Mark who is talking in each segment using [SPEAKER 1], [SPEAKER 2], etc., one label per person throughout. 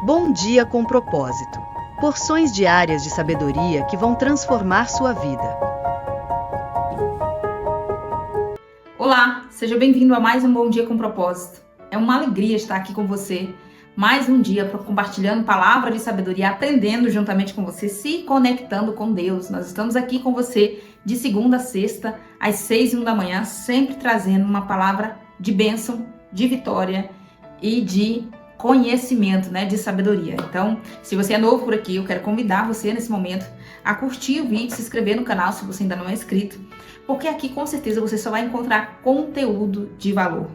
[SPEAKER 1] Bom dia com propósito. Porções diárias de sabedoria que vão transformar sua vida.
[SPEAKER 2] Olá, seja bem-vindo a mais um Bom Dia com Propósito. É uma alegria estar aqui com você, mais um dia compartilhando palavra de sabedoria, aprendendo juntamente com você, se conectando com Deus. Nós estamos aqui com você de segunda a sexta, às 6h01 da manhã, sempre trazendo uma palavra de bênção, de vitória e de conhecimento, de sabedoria. Então, se você é novo por aqui, eu quero convidar você nesse momento a curtir o vídeo, se inscrever no canal se você ainda não é inscrito, porque aqui com certeza você só vai encontrar conteúdo de valor.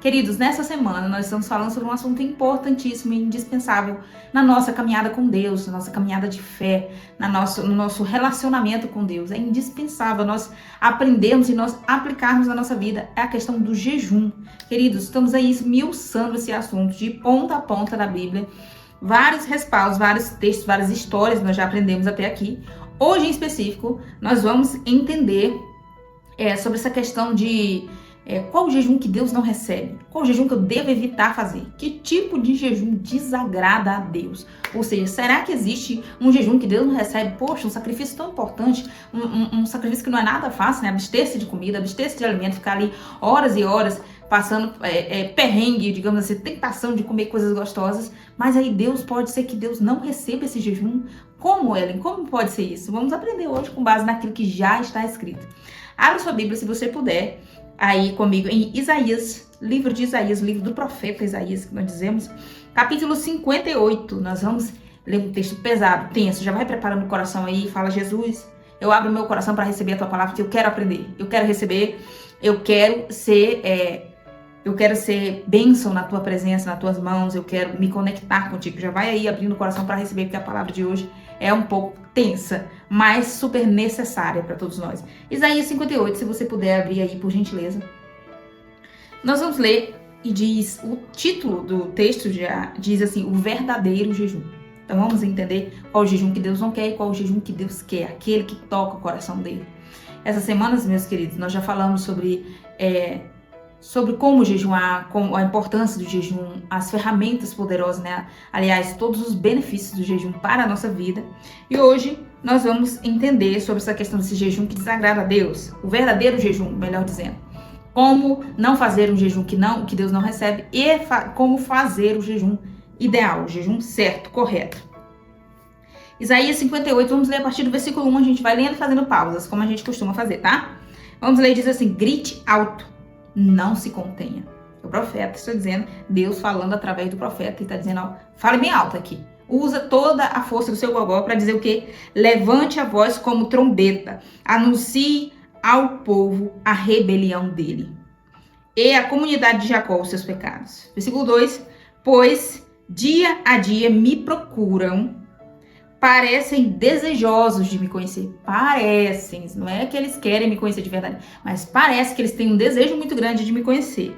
[SPEAKER 2] Queridos, nessa semana nós estamos falando sobre um assunto importantíssimo e indispensável na nossa caminhada com Deus, na nossa caminhada de fé, no nosso relacionamento com Deus. É indispensável nós aprendermos e nós aplicarmos na nossa vida a questão do jejum. Queridos, estamos aí esmiuçando esse assunto de ponta a ponta da Bíblia. Vários respaldos, vários textos, várias histórias nós já aprendemos até aqui. Hoje em específico, nós vamos entender sobre essa questão de qual o jejum que Deus não recebe? Qual o jejum que eu devo evitar fazer? Que tipo de jejum desagrada a Deus? Ou seja, será que existe um jejum que Deus não recebe? Poxa, um sacrifício tão importante, um sacrifício que não é nada fácil, abster-se de comida, abster-se de alimento, ficar ali horas e horas passando perrengue, digamos assim, tentação de comer coisas gostosas, mas aí pode ser que Deus não receba esse jejum. Como, Ellen? Como pode ser isso? Vamos aprender hoje com base naquilo que já está escrito. Abra sua Bíblia, se você puder, aí comigo em Isaías, livro de Isaías, livro do profeta Isaías, que nós dizemos, capítulo 58. Nós vamos ler um texto pesado, tenso. Já vai preparando o coração aí e fala: Jesus, eu abro meu coração para receber a tua palavra, porque eu quero aprender, eu quero receber, eu quero ser bênção na tua presença, nas tuas mãos, eu quero me conectar contigo. Já vai aí abrindo o coração para receber, porque a palavra de hoje é um pouco tensa, mas super necessária para todos nós. Isaías 58, se você puder abrir aí, por gentileza. Nós vamos ler e diz, o título do texto já diz assim: o verdadeiro jejum. Então vamos entender qual o jejum que Deus não quer e qual o jejum que Deus quer, aquele que toca o coração dele. Essas semanas, meus queridos, nós já falamos sobre como jejuar, a importância do jejum, as ferramentas poderosas, aliás, todos os benefícios do jejum para a nossa vida. E hoje nós vamos entender sobre essa questão desse jejum que desagrada a Deus, o verdadeiro jejum, melhor dizendo. Como não fazer um jejum que Deus não recebe e como fazer o jejum ideal, o jejum certo, correto. Isaías 58, vamos ler a partir do versículo 1, a gente vai lendo e fazendo pausas, como a gente costuma fazer, tá? Vamos ler, diz assim: grite alto, não se contenha. O profeta está dizendo, Deus falando através do profeta, e está dizendo, fale bem alto aqui. Usa toda a força do seu gogó para dizer o quê? Levante a voz como trombeta, anuncie ao povo a rebelião dele e a comunidade de Jacó os seus pecados. Versículo 2, pois dia a dia me procuram, parecem desejosos de me conhecer. Parecem, não é que eles querem me conhecer de verdade, mas parece que eles têm um desejo muito grande de me conhecer,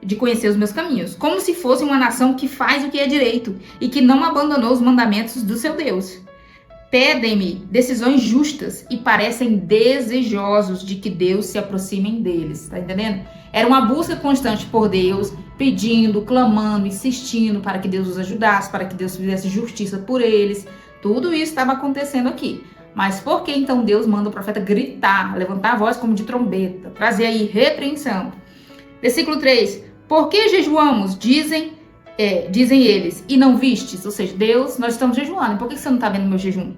[SPEAKER 2] de conhecer os meus caminhos, como se fosse uma nação que faz o que é direito e que não abandonou os mandamentos do seu Deus. Pedem-me decisões justas e parecem desejosos de que Deus se aproxime deles, tá entendendo? Era uma busca constante por Deus, pedindo, clamando, insistindo para que Deus os ajudasse, para que Deus fizesse justiça por eles. Tudo isso estava acontecendo aqui. Mas por que então Deus manda o profeta gritar, levantar a voz como de trombeta, trazer aí repreensão? Versículo 3. Por que jejuamos? Dizem eles, e não vistes? Ou seja, Deus, nós estamos jejuando. Por que você não está vendo meu jejum?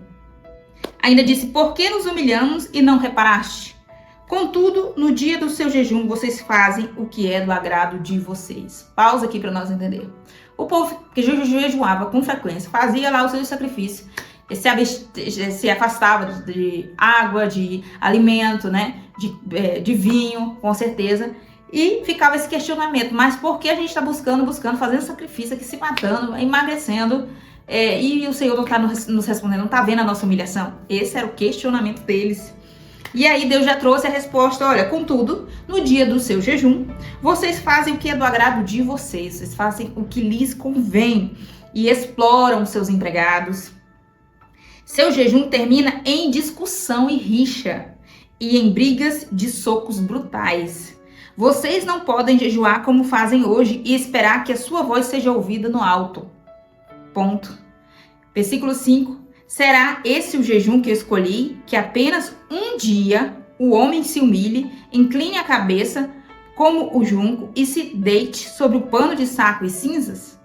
[SPEAKER 2] Ainda disse, por que nos humilhamos e não reparaste? Contudo, no dia do seu jejum, vocês fazem o que é do agrado de vocês. Pausa aqui para nós entender. O povo que jejuava com frequência, fazia lá o seu sacrifício, se afastava de água, de alimento, de vinho, com certeza, e ficava esse questionamento, mas por que a gente está buscando, fazendo sacrifício aqui, se matando, emagrecendo, e o Senhor não está nos respondendo, não está vendo a nossa humilhação? Esse era o questionamento deles. E aí Deus já trouxe a resposta, olha, contudo, no dia do seu jejum, vocês fazem o que é do agrado de vocês fazem o que lhes convém e exploram seus empregados. Seu jejum termina em discussão e rixa e em brigas de socos brutais. Vocês não podem jejuar como fazem hoje e esperar que a sua voz seja ouvida no alto. ponto. Versículo 5. Será esse o jejum que eu escolhi, que apenas um dia o homem se humilhe, incline a cabeça como o junco e se deite sobre o pano de saco e cinzas?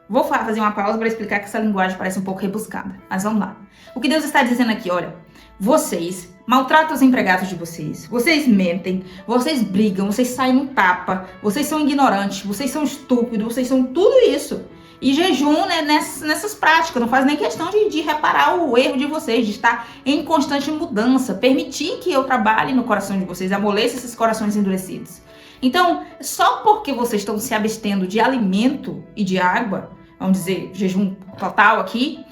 [SPEAKER 2] Vou fazer uma pausa para explicar que essa linguagem parece um pouco rebuscada, mas vamos lá. O que Deus está dizendo aqui, olha, vocês maltratam os empregados de vocês, vocês mentem, vocês brigam, vocês saem no tapa, vocês são ignorantes, vocês são estúpidos, vocês são tudo isso. E jejum, né, nessas práticas, não faz nem questão de reparar o erro de vocês, de estar em constante mudança, permitir que eu trabalhe no coração de vocês, amoleça esses corações endurecidos. Então, só porque vocês estão se abstendo de alimento e de água, vamos dizer, jejum total aqui,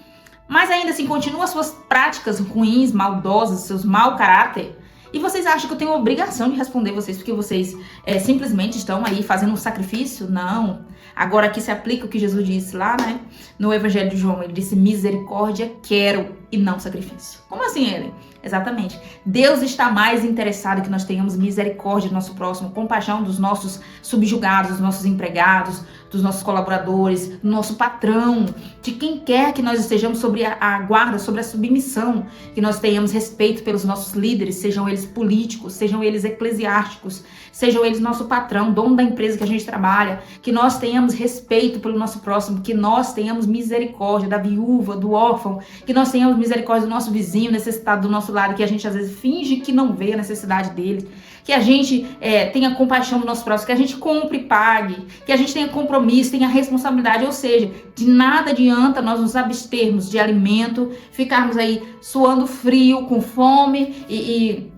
[SPEAKER 2] mas ainda assim continuam as suas práticas ruins, maldosas, seus mau caráter, e vocês acham que eu tenho a obrigação de responder vocês porque vocês simplesmente estão aí fazendo um sacrifício? Não. Agora aqui se aplica o que Jesus disse lá, né? No Evangelho de João, ele disse: misericórdia quero e não sacrifício. Como assim, Ellen? Exatamente. Deus está mais interessado que nós tenhamos misericórdia do nosso próximo, compaixão dos nossos subjugados, dos nossos empregados, dos nossos colaboradores, do nosso patrão, de quem quer que nós estejamos sobre a guarda, sobre a submissão, que nós tenhamos respeito pelos nossos líderes, sejam eles políticos, sejam eles eclesiásticos, sejam eles nosso patrão, dono da empresa que a gente trabalha, que nós tenhamos respeito pelo nosso próximo, que nós tenhamos misericórdia da viúva, do órfão, que nós tenhamos misericórdia do nosso vizinho necessitado do nosso lado, que a gente às vezes finge que não vê a necessidade dele, que a gente tenha compaixão do nosso próximo, que a gente compre e pague, que a gente tenha compromisso, tenha responsabilidade, ou seja, de nada adianta nós nos abstermos de alimento, ficarmos aí suando frio, com fome e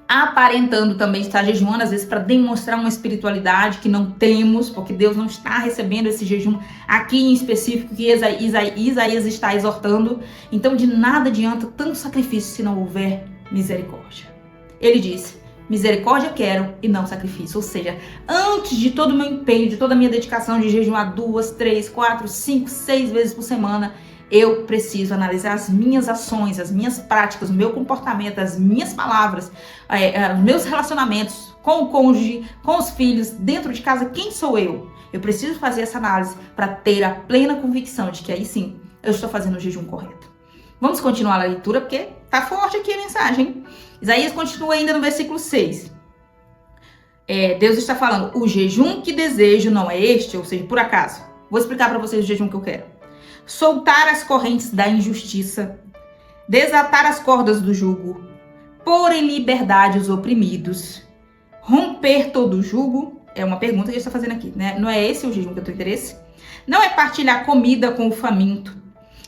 [SPEAKER 2] aparentando também estar jejuando, às vezes para demonstrar uma espiritualidade que não temos, porque Deus não está recebendo esse jejum aqui em específico que Isaías está exortando. Então de nada adianta tanto sacrifício se não houver misericórdia. Ele disse: misericórdia quero e não sacrifício. Ou seja, antes de todo o meu empenho, de toda a minha dedicação de jejuar 2, 3, 4, 5, 6 vezes por semana, eu preciso analisar as minhas ações, as minhas práticas, o meu comportamento, as minhas palavras, os meus relacionamentos com o cônjuge, com os filhos, dentro de casa. Quem sou eu? Eu preciso fazer essa análise para ter a plena convicção de que aí sim eu estou fazendo o jejum correto. Vamos continuar a leitura porque tá forte aqui a mensagem, hein? Isaías continua ainda no versículo 6. Deus está falando: o jejum que desejo não é este, ou seja, por acaso. Vou explicar para vocês o jejum que eu quero. Soltar as correntes da injustiça, desatar as cordas do jugo, pôr em liberdade os oprimidos, romper todo o jugo. É uma pergunta que ele está fazendo aqui, né? Não é esse o jejum que eu tenho interesse? Não é partilhar comida com o faminto,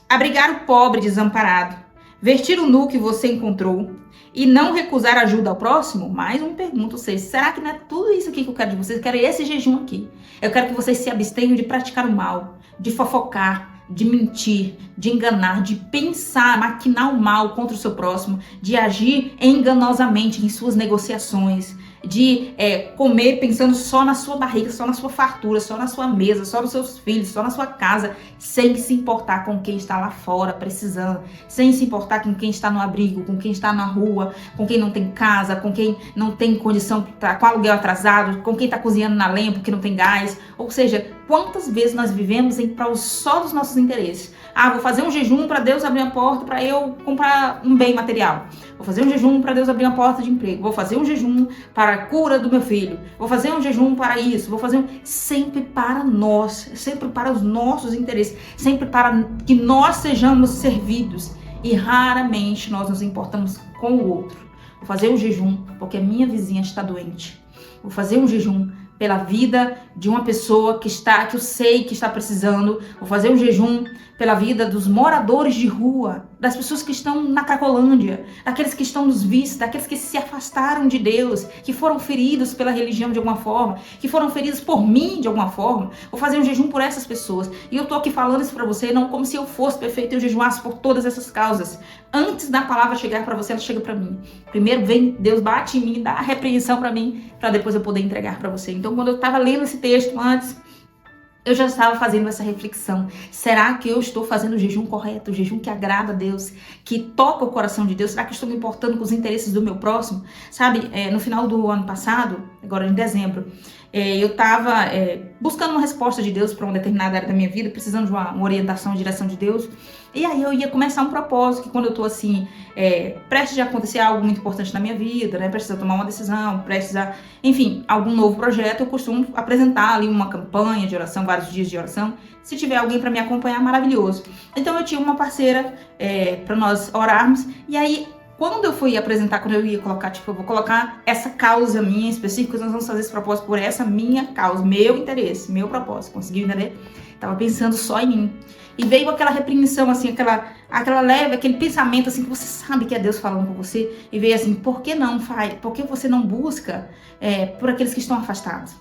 [SPEAKER 2] abrigar o pobre desamparado, vestir o nu que você encontrou e não recusar ajuda ao próximo? Mais uma pergunta, ou seja, será que não é tudo isso aqui que eu quero de vocês? Eu quero esse jejum aqui. Eu quero que vocês se abstenham de praticar o mal, de fofocar, de mentir, de enganar, de pensar, maquinar o mal contra o seu próximo, de agir enganosamente em suas negociações, de comer pensando só na sua barriga, só na sua fartura, só na sua mesa, só nos seus filhos, só na sua casa, sem se importar com quem está lá fora precisando, sem se importar com quem está no abrigo, com quem está na rua, com quem não tem casa, com quem não tem condição, com aluguel atrasado, com quem está cozinhando na lenha porque não tem gás. Ou seja, quantas vezes nós vivemos em prol só dos nossos interesses? Vou fazer um jejum para Deus abrir a porta para eu comprar um bem material. Vou fazer um jejum para Deus abrir uma porta de emprego. Vou fazer um jejum para a cura do meu filho. Vou fazer um jejum para isso. Sempre para nós, sempre para os nossos interesses, sempre para que nós sejamos servidos. E raramente nós nos importamos com o outro. Vou fazer um jejum porque a minha vizinha está doente. Vou fazer um jejum pela vida de uma pessoa que eu sei que está precisando. Vou fazer um jejum pela vida dos moradores de rua, das pessoas que estão na Cracolândia, daqueles que estão nos vícios, daqueles que se afastaram de Deus, que foram feridos pela religião de alguma forma, que foram feridos por mim de alguma forma. Vou fazer um jejum por essas pessoas. E eu tô aqui falando isso para você, não como se eu fosse perfeito e eu jejuasse por todas essas causas. Antes da palavra chegar para você, ela chega para mim. Primeiro vem, Deus bate em mim, dá a repreensão para mim, para depois eu poder entregar para você. Então, quando eu estava lendo esse texto antes, eu já estava fazendo essa reflexão. Será que eu estou fazendo o jejum correto, o jejum que agrada a Deus, que toca o coração de Deus? Será que estou me importando com os interesses do meu próximo? Sabe, no final do ano passado, agora em dezembro, eu estava buscando uma resposta de Deus para uma determinada área da minha vida, precisando de uma orientação, direção de Deus. E aí eu ia começar um propósito, que quando eu tô assim, prestes a acontecer algo muito importante na minha vida, né, prestes a tomar uma decisão, prestes a, enfim, algum novo projeto, eu costumo apresentar ali uma campanha de oração, vários dias de oração. Se tiver alguém para me acompanhar, maravilhoso. Então eu tinha uma parceira para nós orarmos, e aí quando eu fui apresentar, quando eu ia colocar, tipo, eu vou colocar essa causa minha específica, nós vamos fazer esse propósito por essa minha causa, meu interesse, meu propósito, conseguiu entender? Tava pensando só em mim. E veio aquela repreensão, assim, aquela leve, aquele pensamento, assim, que você sabe que é Deus falando com você. E veio assim, por que não faz? Por que você não busca por aqueles que estão afastados?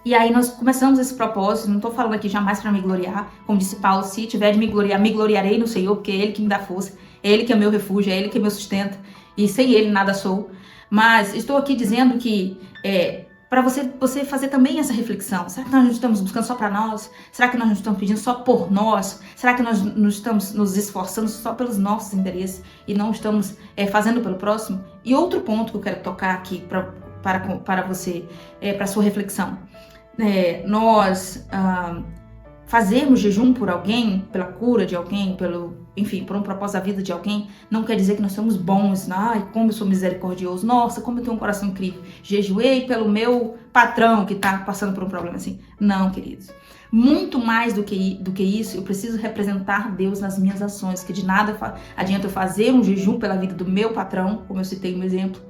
[SPEAKER 2] E aí nós começamos esse propósito, não tô falando aqui jamais para me gloriar. Como disse Paulo, se tiver de me gloriarei no Senhor, porque é Ele que me dá força. É Ele que é meu refúgio, é Ele que é meu sustento. E sem Ele nada sou. Mas estou aqui dizendo que para você fazer também essa reflexão. Será que nós não estamos buscando só para nós? Será que nós não estamos pedindo só por nós? Será que nós não estamos nos esforçando só pelos nossos interesses e não estamos fazendo pelo próximo? E outro ponto que eu quero tocar aqui para você, para sua reflexão. Nós fazermos jejum por alguém, pela cura de alguém, por um propósito da vida de alguém, não quer dizer que nós somos bons. Ai, como eu sou misericordioso. Nossa, como eu tenho um coração incrível. Jejuei pelo meu patrão que está passando por um problema assim. Não, queridos. Muito mais do que isso, eu preciso representar Deus nas minhas ações, que de nada adianta eu fazer um jejum pela vida do meu patrão, como eu citei no exemplo,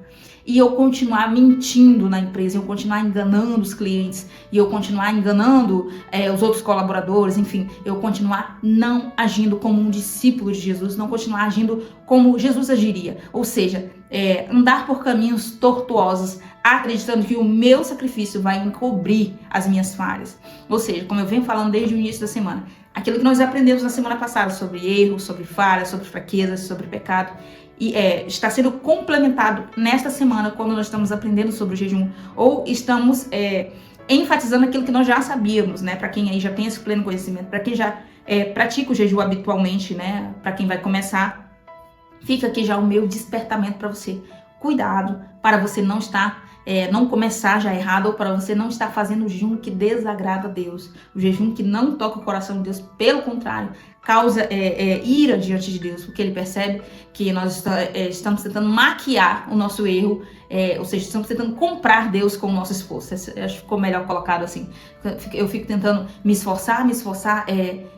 [SPEAKER 2] e eu continuar mentindo na empresa, eu continuar enganando os clientes, e eu continuar enganando os outros colaboradores, enfim, eu continuar não agindo como um discípulo de Jesus, não continuar agindo como Jesus agiria, ou seja, andar por caminhos tortuosos, acreditando que o meu sacrifício vai encobrir as minhas falhas. Ou seja, como eu venho falando desde o início da semana, aquilo que nós aprendemos na semana passada sobre erros, sobre falhas, sobre fraquezas, sobre pecado, e está sendo complementado nesta semana quando nós estamos aprendendo sobre o jejum, ou estamos enfatizando aquilo que nós já sabíamos, né? Para quem aí já tem esse pleno conhecimento, para quem já pratica o jejum habitualmente, né? Para quem vai começar, fica aqui já o meu despertamento para você. Cuidado para você não estar não começar já errado, ou para você não estar fazendo o jejum que desagrada a Deus, o jejum que não toca o coração de Deus, pelo contrário, causa ira diante de Deus, porque Ele percebe que nós estamos tentando maquiar o nosso erro, ou seja, estamos tentando comprar Deus com o nosso esforço. Acho que ficou melhor colocado assim. Eu fico tentando me esforçar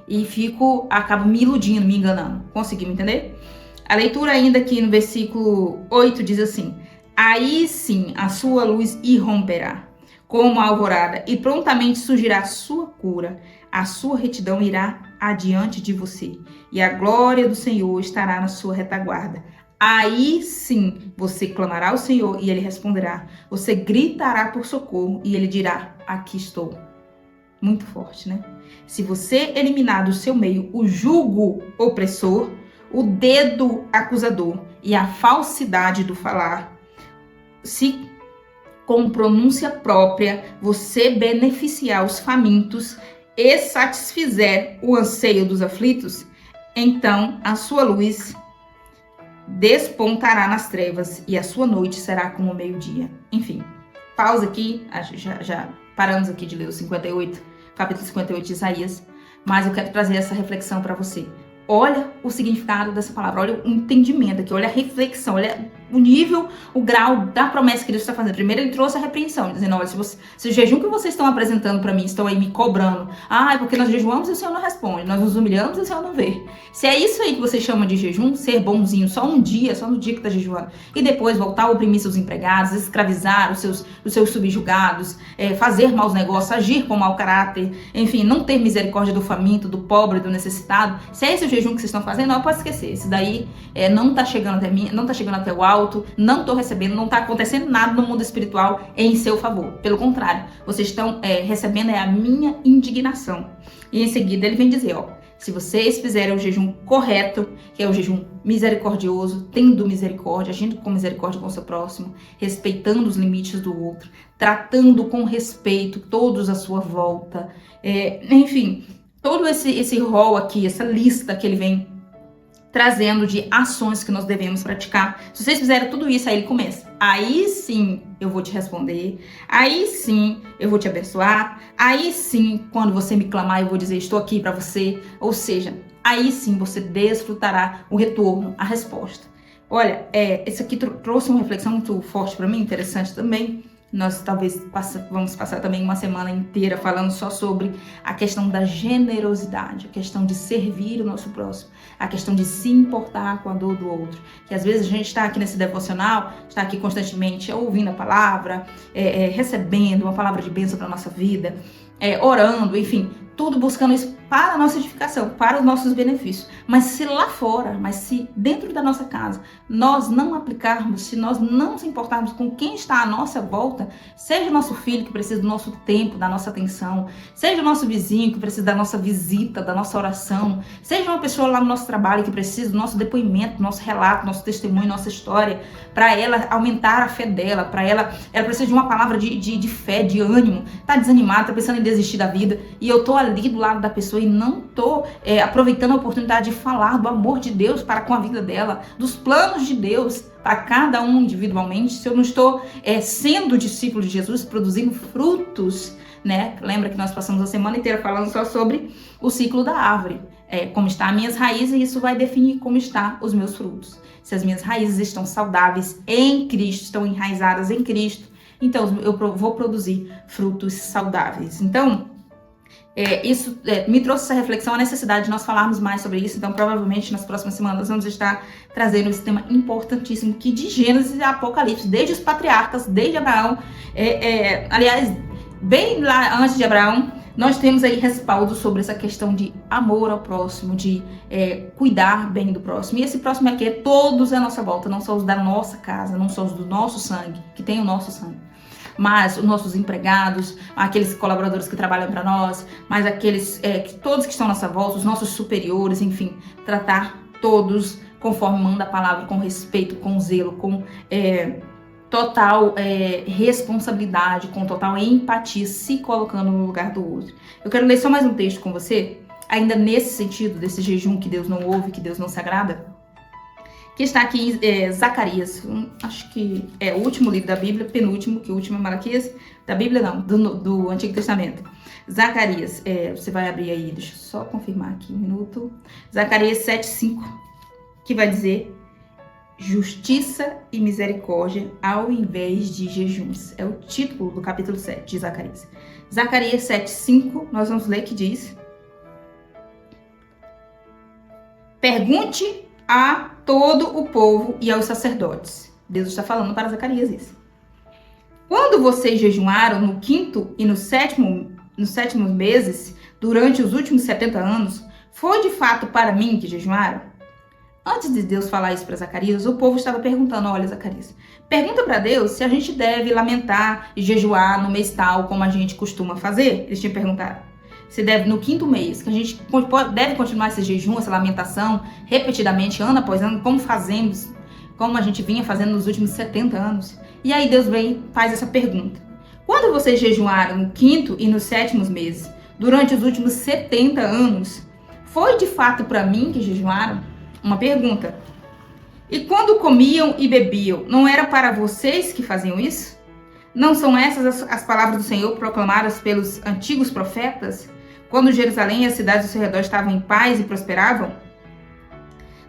[SPEAKER 2] e acabo me iludindo, me enganando. Conseguiu me entender? A leitura ainda aqui no versículo 8 diz assim: aí sim a sua luz irromperá como a alvorada, e prontamente surgirá a sua cura, a sua retidão irá adiante de você, e a glória do Senhor estará na sua retaguarda. Aí sim você clamará ao Senhor e Ele responderá. Você gritará por socorro e Ele dirá: aqui estou. Muito forte, né? Se você eliminar do seu meio o jugo opressor, o dedo acusador e a falsidade do falar, se com pronúncia própria você beneficiar os famintos e satisfizer o anseio dos aflitos, então a sua luz despontará nas trevas e a sua noite será como o meio-dia. Enfim, pausa aqui, já paramos aqui de ler o capítulo 58 de Isaías, mas eu quero trazer essa reflexão para você. Olha o significado dessa palavra, olha o entendimento aqui, olha a reflexão, olha o nível, o grau da promessa que Deus está fazendo. Primeiro ele trouxe a repreensão, dizendo: olha, se o jejum que vocês estão apresentando para mim, estão aí me cobrando, é porque nós jejuamos e o Senhor não responde, nós nos humilhamos e o Senhor não vê. Se é isso aí que você chama de jejum, ser bonzinho só um dia, só no dia que está jejuando, e depois voltar a oprimir seus empregados, escravizar os seus subjugados, fazer maus negócios, agir com mau caráter, enfim, não ter misericórdia do faminto, do pobre, do necessitado, se é esse o jejum que vocês estão fazendo, não, pode esquecer. Isso daí não tá chegando até mim, não tá chegando até o alto, não tô recebendo, não tá acontecendo nada no mundo espiritual em seu favor. Pelo contrário, vocês estão recebendo a minha indignação. E em seguida ele vem dizer, se vocês fizerem o jejum correto, que é o jejum misericordioso, tendo misericórdia, agindo com misericórdia com o seu próximo, respeitando os limites do outro, tratando com respeito todos à sua volta, enfim, todo esse rol aqui, essa lista que ele vem trazendo de ações que nós devemos praticar. Se vocês fizerem tudo isso, aí ele começa. Aí sim eu vou te responder. Aí sim eu vou te abençoar. Aí sim, quando você me clamar, eu vou dizer, estou aqui para você. Ou seja, aí sim você desfrutará o retorno, a resposta. Olha, esse aqui trouxe uma reflexão muito forte para mim, interessante também. Nós talvez vamos passar também uma semana inteira falando só sobre a questão da generosidade, a questão de servir o nosso próximo, a questão de se importar com a dor do outro. Que às vezes a gente está aqui nesse devocional, está aqui constantemente ouvindo a palavra, recebendo uma palavra de bênção para a nossa vida, orando, enfim, tudo buscando isso para a nossa edificação, para os nossos benefícios. Mas se lá fora, mas se dentro da nossa casa, nós não aplicarmos, se nós não nos importarmos com quem está à nossa volta, seja o nosso filho que precisa do nosso tempo, da nossa atenção, seja o nosso vizinho que precisa da nossa visita, da nossa oração, seja uma pessoa lá no nosso trabalho que precisa do nosso depoimento, do nosso relato, nosso testemunho, nossa história, para ela aumentar a fé dela, para ela precisa de uma palavra de fé, de ânimo, tá desanimada, tá pensando em desistir da vida, e eu tô ali do lado da pessoa e não tô aproveitando a oportunidade de falar do amor de Deus para com a vida dela, dos planos de Deus para cada um individualmente, se eu não estou sendo discípulo de Jesus, produzindo frutos, né? Lembra que nós passamos a semana inteira falando só sobre o ciclo da árvore, como estão as minhas raízes, e isso vai definir como estão os meus frutos. Se as minhas raízes estão saudáveis em Cristo, estão enraizadas em Cristo, então eu vou produzir frutos saudáveis. Então, isso me trouxe essa reflexão, a necessidade de nós falarmos mais sobre isso. Então, provavelmente, nas próximas semanas, nós vamos estar trazendo esse tema importantíssimo, que de Gênesis e Apocalipse, desde os patriarcas, desde Abraão, aliás, bem lá antes de Abraão, nós temos aí respaldo sobre essa questão de amor ao próximo, de cuidar bem do próximo. E esse próximo aqui todos à nossa volta, não só os da nossa casa, não só os do nosso sangue, que tem o nosso sangue, mas os nossos empregados, aqueles colaboradores que trabalham para nós, mas aqueles todos que estão à nossa volta, os nossos superiores, enfim, tratar todos conforme manda a palavra, com respeito, com zelo, com total responsabilidade, com total empatia, se colocando no lugar do outro. Eu quero ler só mais um texto com você, ainda nesse sentido, desse jejum que Deus não ouve, que Deus não se agrada, que está aqui em Zacarias, acho que é o último livro da Bíblia, penúltimo, que o último é Malaquias, da Bíblia não, do Antigo Testamento. Zacarias, você vai abrir aí, deixa eu só confirmar aqui um minuto. Zacarias 7:5, que vai dizer justiça e misericórdia ao invés de jejuns. É o título do capítulo 7 de Zacarias. Zacarias 7:5, nós vamos ler, que diz: pergunte a todo o povo e aos sacerdotes. Deus está falando para Zacarias isso. Quando vocês jejuaram no 5º e no 7º meses, durante os últimos 70 anos, foi de fato para mim que jejuaram? Antes de Deus falar isso para Zacarias, o povo estava perguntando: olha, Zacarias, pergunta para Deus se a gente deve lamentar e jejuar no mês tal, como a gente costuma fazer. Eles tinham perguntado. Se deve no 5º mês, que a gente deve continuar esse jejum, essa lamentação, repetidamente, ano após ano, como a gente vinha fazendo nos últimos 70 anos. E aí Deus vem e faz essa pergunta: quando vocês jejuaram no 5º e no 7º meses, durante os últimos 70 anos, foi de fato para mim que jejuaram? Uma pergunta. E quando comiam e bebiam, não era para vocês que faziam isso? Não são essas as palavras do Senhor proclamadas pelos antigos profetas, quando Jerusalém e as cidades ao seu redor estavam em paz e prosperavam?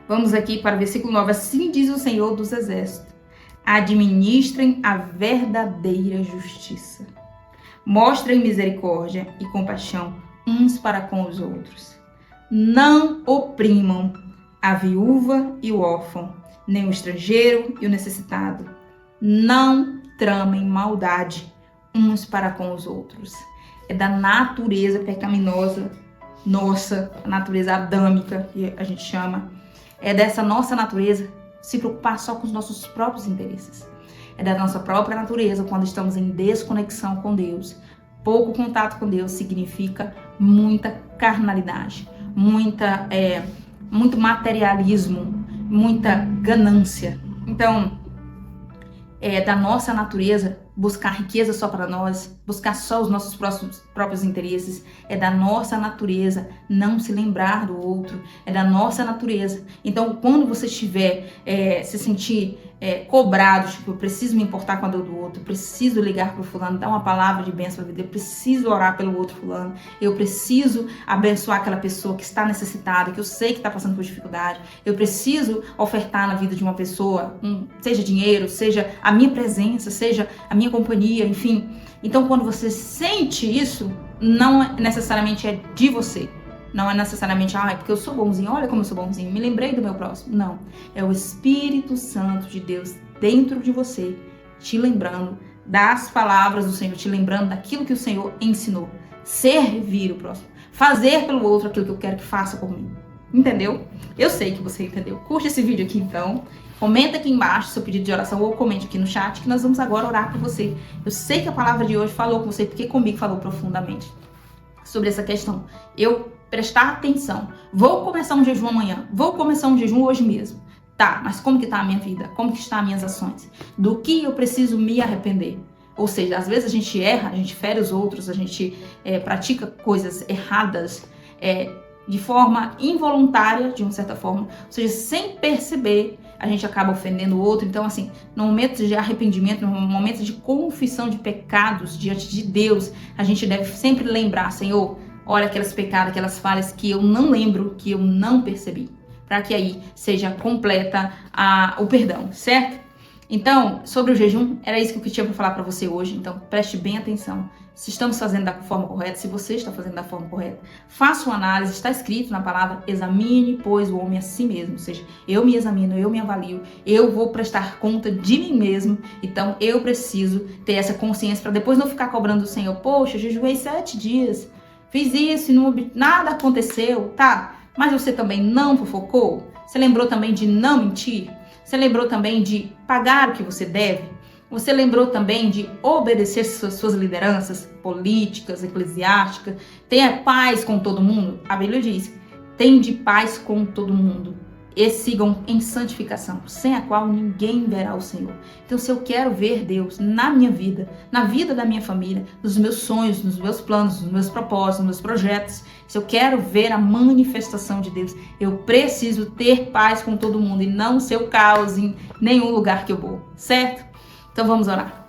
[SPEAKER 2] Vamos aqui para o versículo 9. Assim diz o Senhor dos Exércitos: administrem a verdadeira justiça. Mostrem misericórdia e compaixão uns para com os outros. Não oprimam a viúva e o órfão, nem o estrangeiro e o necessitado. Não tramem maldade uns para com os outros. É da natureza pecaminosa nossa, a natureza adâmica, que a gente chama. É dessa nossa natureza se preocupar só com os nossos próprios interesses. É da nossa própria natureza, quando estamos em desconexão com Deus. Pouco contato com Deus significa muita carnalidade, muito materialismo, muita ganância. Então, é da nossa natureza buscar riqueza só para nós, buscar só os nossos próprios interesses. É da nossa natureza não se lembrar do outro. É da nossa natureza. Então, quando você estiver se sentir cobrado, tipo, eu preciso me importar com a dor do outro, eu preciso ligar para o fulano, dar uma palavra de bênção para a vida, eu preciso orar pelo outro fulano, eu preciso abençoar aquela pessoa que está necessitada, que eu sei que está passando por dificuldade, eu preciso ofertar na vida de uma pessoa, seja dinheiro, seja a minha presença, seja a minha companhia, enfim. Então, quando você sente isso, não necessariamente é de você. Não é necessariamente, porque eu sou bonzinho, olha como eu sou bonzinho, me lembrei do meu próximo. Não, é o Espírito Santo de Deus dentro de você, te lembrando das palavras do Senhor, te lembrando daquilo que o Senhor ensinou. Servir o próximo, fazer pelo outro aquilo que eu quero que faça por mim. Entendeu? Eu sei que você entendeu. Curte esse vídeo aqui então, comenta aqui embaixo seu pedido de oração ou comente aqui no chat que nós vamos agora orar por você. Eu sei que a palavra de hoje falou com você, porque comigo falou profundamente sobre essa questão. Eu prestar atenção. Vou começar um jejum amanhã. Vou começar um jejum hoje mesmo. Tá, mas como que tá a minha vida? Como que estão as minhas ações? Do que eu preciso me arrepender? Ou seja, às vezes a gente erra, a gente fere os outros, a gente pratica coisas erradas de forma involuntária, de uma certa forma. Ou seja, sem perceber, a gente acaba ofendendo o outro. Então, assim, no momento de arrependimento, no momento de confissão de pecados diante de Deus, a gente deve sempre lembrar, Senhor, olha aqueles pecados, aquelas falhas que eu não lembro, que eu não percebi. Para que aí seja completa o perdão, certo? Então, sobre o jejum, era isso que eu tinha para falar para você hoje. Então, preste bem atenção. Se estamos fazendo da forma correta, se você está fazendo da forma correta, faça uma análise. Está escrito na palavra, examine, pois, o homem a si mesmo. Ou seja, eu me examino, eu me avalio, eu vou prestar conta de mim mesmo. Então, eu preciso ter essa consciência para depois não ficar cobrando do Senhor. Poxa, eu jejuei 7 dias. Fiz isso e nada aconteceu, tá? Mas você também não fofocou? Você lembrou também de não mentir? Você lembrou também de pagar o que você deve? Você lembrou também de obedecer suas lideranças políticas, eclesiásticas? Tenha paz com todo mundo? A Bíblia diz, tende paz com todo mundo. E sigam em santificação, sem a qual ninguém verá o Senhor. Então, se eu quero ver Deus na minha vida, na vida da minha família, nos meus sonhos, nos meus planos, nos meus propósitos, nos meus projetos, se eu quero ver a manifestação de Deus, eu preciso ter paz com todo mundo e não ser o caos em nenhum lugar que eu vou, certo? Então, vamos orar.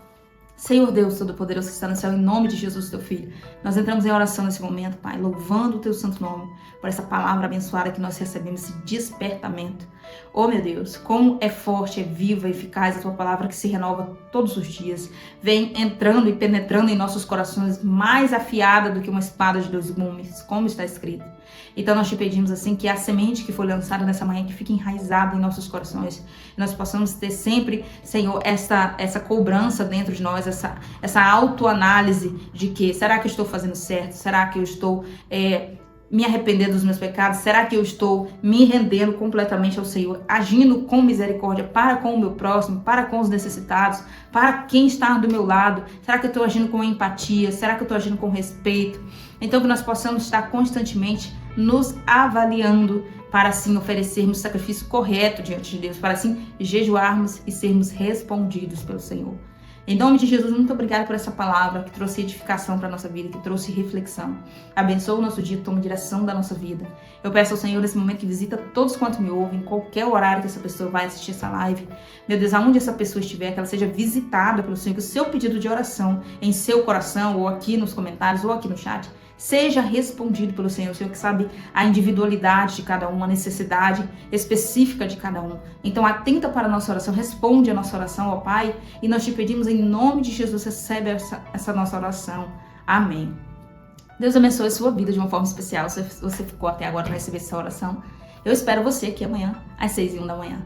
[SPEAKER 2] Senhor Deus Todo-Poderoso que está no céu, em nome de Jesus, teu Filho, nós entramos em oração nesse momento, Pai, louvando o teu santo nome por essa palavra abençoada que nós recebemos, esse despertamento. Oh, meu Deus, como é forte, é viva, é eficaz a tua palavra que se renova todos os dias, vem entrando e penetrando em nossos corações, mais afiada do que uma espada de 2 gumes, como está escrito. Então nós te pedimos assim que a semente que foi lançada nessa manhã, que fique enraizada em nossos corações, nós possamos ter sempre, Senhor, essa cobrança dentro de nós, essa autoanálise de que, será que eu estou fazendo certo? Será que eu estou me arrependendo dos meus pecados? Será que eu estou me rendendo completamente ao Senhor, agindo com misericórdia para com o meu próximo, para com os necessitados, para quem está do meu lado? Será que eu estou agindo com empatia? Será que eu estou agindo com respeito? Então que nós possamos estar constantemente nos avaliando para assim oferecermos o sacrifício correto diante de Deus, para assim jejuarmos e sermos respondidos pelo Senhor. Em nome de Jesus, muito obrigada por essa palavra que trouxe edificação para a nossa vida, que trouxe reflexão. Abençoa o nosso dia, toma direção da nossa vida. Eu peço ao Senhor nesse momento que visita todos quantos me ouvem, em qualquer horário que essa pessoa vai assistir essa live. Meu Deus, aonde essa pessoa estiver, que ela seja visitada pelo Senhor, que o seu pedido de oração em seu coração, ou aqui nos comentários, ou aqui no chat, seja respondido pelo Senhor, o Senhor que sabe a individualidade de cada um, a necessidade específica de cada um. Então atenta para a nossa oração, responde a nossa oração, ó Pai, e nós te pedimos em nome de Jesus, recebe essa nossa oração. Amém. Deus abençoe a sua vida de uma forma especial, se você ficou até agora para receber essa oração. Eu espero você aqui amanhã, às 6h01 da manhã.